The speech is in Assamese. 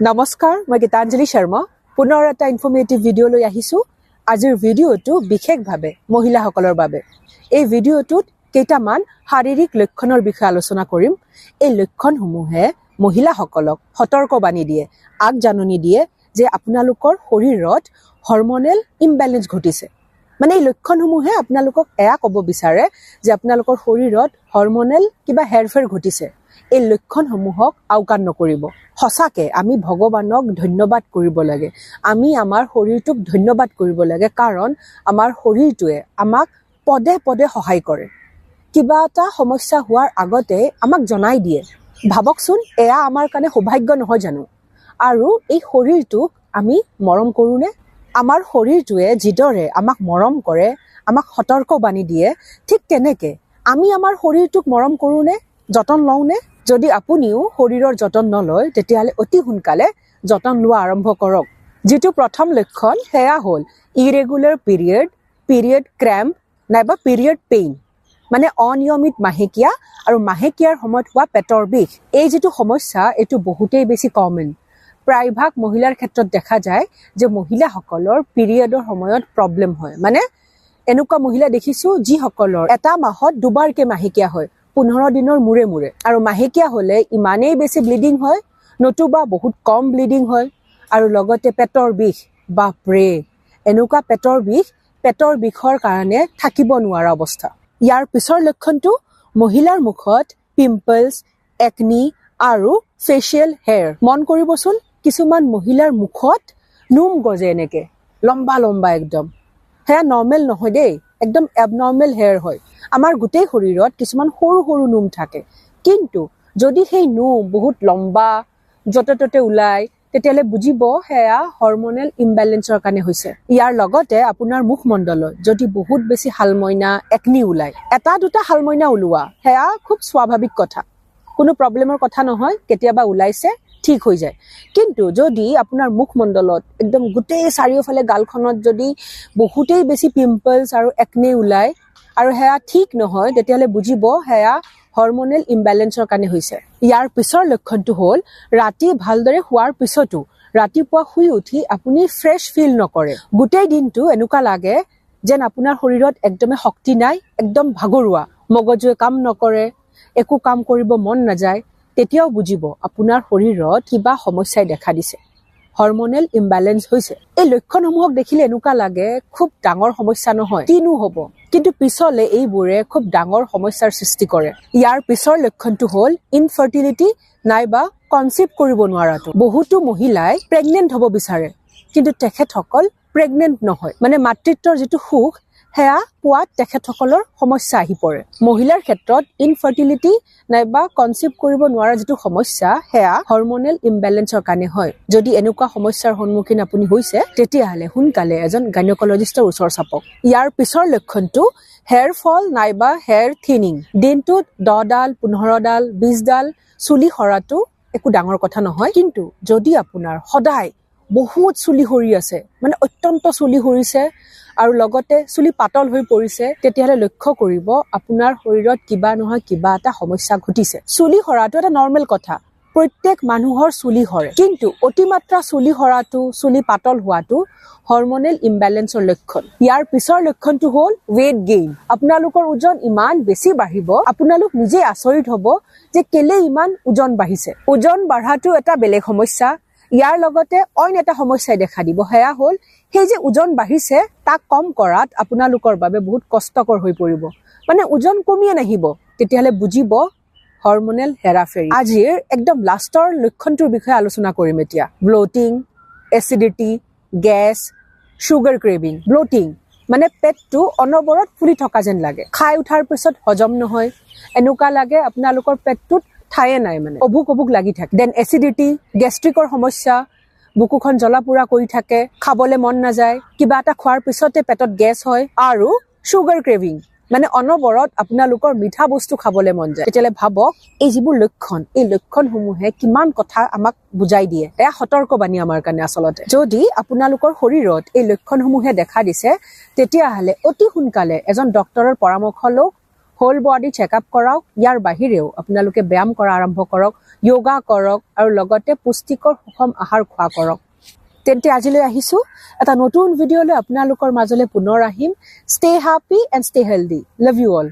নমস্কাৰ, মই গীতাঞ্জলি শৰ্মা পুনৰ এটা ইনফৰ্মেটিভ ভিডিঅ' লৈ আহিছো। আজিৰ ভিডিঅ'টো বিশেষভাৱে মহিলাসকলৰ বাবে। এই ভিডিঅ'টোত কেইটামান শাৰীৰিক লক্ষণৰ বিষয়ে আলোচনা কৰিম। এই লক্ষণসমূহে মহিলাসকলক সতৰ্কবাণী দিয়ে, আগজাননী দিয়ে যে আপোনালোকৰ শৰীৰত হৰমনেল ইমবেলেঞ্চ ঘটিছে। মানে এই লক্ষণসমূহে আপোনালোকক এয়া ক'ব বিচাৰে যে আপোনালোকৰ শৰীৰত হৰমনেল কিবা হেৰফেৰ ঘটিছে। এই লক্ষণসমূহক আওকাণ নকৰিব। সঁচাকে আমি ভগৱানক ধন্যবাদ কৰিব লাগে। আমি আমাৰ শৰীৰটোক ধন্যবাদ কৰিব লাগে, কাৰণ আমাৰ শৰীৰটোৱে আমাক পদে পদে সহায় কৰে। কিবা এটা সমস্যা হোৱাৰ আগতে আমাক জনাই দিয়ে। ভাবকচোন, এয়া আমাৰ কাৰণে সৌভাগ্য নহয় জানো? আৰু এই শৰীৰটোক আমি মৰম কৰোঁনে? আমাৰ শৰীৰটোৱে যিদৰে আমাক মৰম কৰে, আমাক সতৰ্কবাণী দিয়ে, ঠিক তেনেকে আমি আমাৰ শৰীৰটোক মৰম কৰোঁনে, যতন লওঁনে? যদি আপুনিও শৰীৰৰ যতন নলয়, তেতিয়াহ'লে অতি সোনকালে যতন লোৱা আৰম্ভ কৰক। যিটো প্ৰথম লক্ষণ সেয়া হ'ল ইৰেগুলাৰ পিৰিয়ড ক্ৰেম্প নাইবা পিৰিয়ড পেইন, মানে অনিয়মিত মাহেকীয়া আৰু মাহেকীয়াৰ সময়ত হোৱা পেটৰ বিষ। এই যিটো সমস্যা, এইটো বহুতেই বেছি কমন। প্ৰায়ভাগ মহিলাৰ ক্ষেত্ৰত দেখা যায় যে মহিলাসকলৰ পিৰিয়ডৰ সময়ত প্ৰব্লেম হয়। মানে এনেকুৱা মহিলা দেখিছোঁ যিসকলৰ এটা মাহত দুবাৰকৈ মাহেকীয়া হয়, 15 দিনৰ মূৰে মূৰে। আৰু মাহেকীয়া হ'লে ইমানেই বেছি ব্লিডিং হয়, নতুবা বহুত কম ব্লিডিং হয়। আৰু লগতে পেটৰ বিষ, বাপৰে, এনেকুৱা পেটৰ বিষৰ কাৰণে থাকিব নোৱাৰা অৱস্থা। ইয়াৰ পিছৰ লক্ষণটো মহিলাৰ মুখত পিম্পলছ, একনি আৰু ফেচিয়েল হেয়াৰ। মন কৰিবচোন, কিছুমান মহিলাৰ মুখত নোম গজে এনেকে লম্বা লম্বা একদম। সেয়া নৰ্মেল নহয় দেই, একদম এবনৰ্মেল হেয়াৰ হয়। আমাৰ গোটেই শৰীৰত কিছুমান সৰু সৰু নোম থাকে, কিন্তু যদি সেই নোম বহুত লম্বা য'তে ত'তে ওলায়, তেতিয়াহ'লে বুজিব সেয়া হৰমনেল ইমবেলেঞ্চৰ কাৰণে হৈছে। ইয়াৰ লগতে আপোনাৰ মুখমণ্ডলত যদি বহুত বেছি শালমইনা, একনি ওলায়, এটা দুটা শালমইনা ওলোৱা সেয়া খুব স্বাভাৱিক কথা, কোনো প্ৰব্লেমৰ কথা নহয়। কেতিয়াবা ওলাইছে, ঠিক হৈ যায়। কিন্তু যদি আপোনাৰ মুখমণ্ডলত একদম গোটেই চাৰিওফালে গালখনত যদি বহুতেই বেছি পিম্পলছ আৰু একনি ওলায় আৰু সেয়া ঠিক নহয়, তেতিয়াহ'লে বুজিব সেয়া হৰমনেল ইমবেলেঞ্চৰ কাৰণে হৈছে। ইয়াৰ পিছৰ লক্ষণটো হ'ল ৰাতি ভালদৰে শোৱাৰ পিছতো ৰাতিপুৱা শুই উঠি আপুনি ফ্ৰেছ ফিল নকৰে। গোটেই দিনটো এনেকুৱা লাগে যেন আপোনাৰ শৰীৰত একদমেই শক্তি নাই, একদম ভাগৰুৱা, মগজুৱে কাম নকৰে, একো কাম কৰিব মন নাযায়। তেতিয়াও বুজিব আপোনাৰ শৰীৰত কিবা সমস্যাই দেখা দিছে, হৰমনেল ইমবেলেঞ্চ হৈছে। এই লক্ষণসমূহক দেখিলে এনেকুৱা লাগে খুব ডাঙৰ সমস্যা নহয়, কিনো হ'ব, কিন্তু পিছলে এইবোৰে খুব ডাঙৰ সমস্যাৰ সৃষ্টি কৰে। ইয়াৰ পিছৰ লক্ষণটো হ'ল ইনফাৰ্টিলিটি নাইবা কনচিভ কৰিব নোৱাৰাটো। বহুতো মহিলাই প্ৰেগনেণ্ট হ'ব বিচাৰে, কিন্তু তেখেতসকল প্ৰেগনেণ্ট নহয়। মানে মাতৃত্বৰ যিটো সুখ সেয়া পোৱাত তেখেতসকলৰ সমস্যা আহি পৰে। মহিলাৰ ক্ষেত্ৰত ইনফাৰ্টিলিটি নাইবা কনচিভ কৰিব নোৱাৰা যিটো সমস্যা, সেয়া হৰমনেল ইমবেলেঞ্চৰ কাৰণে হয়। যদি এনেকুৱা সমস্যাৰ সন্মুখীন আপুনি হৈছে, তেতিয়াহ'লে সোনকালে এজন গাইনকলজিষ্টৰ ওচৰ চাপক। ইয়াৰ পিছৰ লক্ষণটো হেয়াৰ ফল নাইবা হেয়াৰ থিনিং। দিনটোত 10 ডাল, 15 ডাল, 20 ডাল চুলি সৰাটো একো ডাঙৰ কথা নহয়, কিন্তু যদি আপোনাৰ সদায় বহুত চুলি সৰি আছে, মানে অত্যন্ত চুলি সৰিছে আৰু লগতে চুলি পাতল হৈ পৰিছে, তেতিয়াহ'লে লক্ষ্য কৰিব আপোনাৰ শৰীৰত কিবা নহয় কিবা এটা সমস্যা ঘটিছে। চুলি সৰাটো এটা নৰ্মেল কথা, প্ৰত্যেক মানুহৰ চুলি সৰে, কিন্তু অতিমাত্ৰা চুলি সৰাটো, চুলি পাতল হোৱাটো হৰমনেল ইমবেলেঞ্চৰ লক্ষণ। ইয়াৰ পিছৰ লক্ষণটো হ'ল ৱেইট গেইন। আপোনালোকৰ ওজন ইমান বেছি বাঢ়িব, আপোনালোক নিজে আচৰিত হ'ব যে কেলে ইমান ওজন বাঢ়িছে। ওজন বাঢ়াটো এটা বেলেগ সমস্যা, ইয়াৰ লগতে অইন এটা সমস্যাই দেখা দিব। সেয়া হ'ল সেই যে ওজন বাঢ়িছে, তাক কম কৰাত আপোনালোকৰ বাবে বহুত কষ্টকৰ হৈ পৰিব। মানে ওজন কমিয়ে নাহিব, তেতিয়াহ'লে বুজিব হৰমনেল হেৰাফেৰী। আজিৰ একদম লাষ্টৰ লক্ষণটোৰ বিষয়ে আলোচনা কৰিম এতিয়া। Bloating, acidity, gas, sugar craving. Bloating মানে পেটটো অনবৰত ফুলি থকা যেন লাগে, খাই উঠাৰ পিছত হজম নহয়, এনেকুৱা লাগে আপোনালোকৰ পেটটোত ঠায়ে নাই, মানে অভুক লাগি থাকে। দেন এচিডিটি, গেষ্ট্ৰিকৰ সমস্যা, বুকুখন জ্বলা পোৰা কৰি থাকে, খাবলৈ মন নাযায়, কিবা এটা খোৱাৰ পিছতে পেটত গেছ হয়। আৰু চুগাৰ ক্ৰেভিং মানে অনবৰত আপোনালোকৰ মিঠা বস্তু খাবলৈ মন যায়। তেতিয়াহ'লে ভাবক এই যিবোৰ লক্ষণ, এই লক্ষণসমূহে কিমান কথা আমাক বুজাই দিয়ে। এয়া সতৰ্কবাণী আমাৰ কাৰণে আচলতে। যদি আপোনালোকৰ শৰীৰত এই লক্ষণসমূহে দেখা দিছে, তেতিয়াহ'লে অতি সোনকালে এজন ডক্তৰৰ পৰামৰ্শ লওক, হোল বডি চেকআপ কৰাওক। ইয়াৰ বাহিৰেও আপোনালোকে ব্যায়াম কৰা আৰম্ভ কৰক, যোগা কৰক আৰু লগতে পুষ্টিকৰ সুষম আহাৰ খোৱা কৰক। তেন্তে আজিলৈ আহিছোঁ এটা নতুন ভিডিঅ'লৈ আপোনালোকৰ মাজলৈ পুনৰ আহিম। Stay happy and stay healthy. Love you all.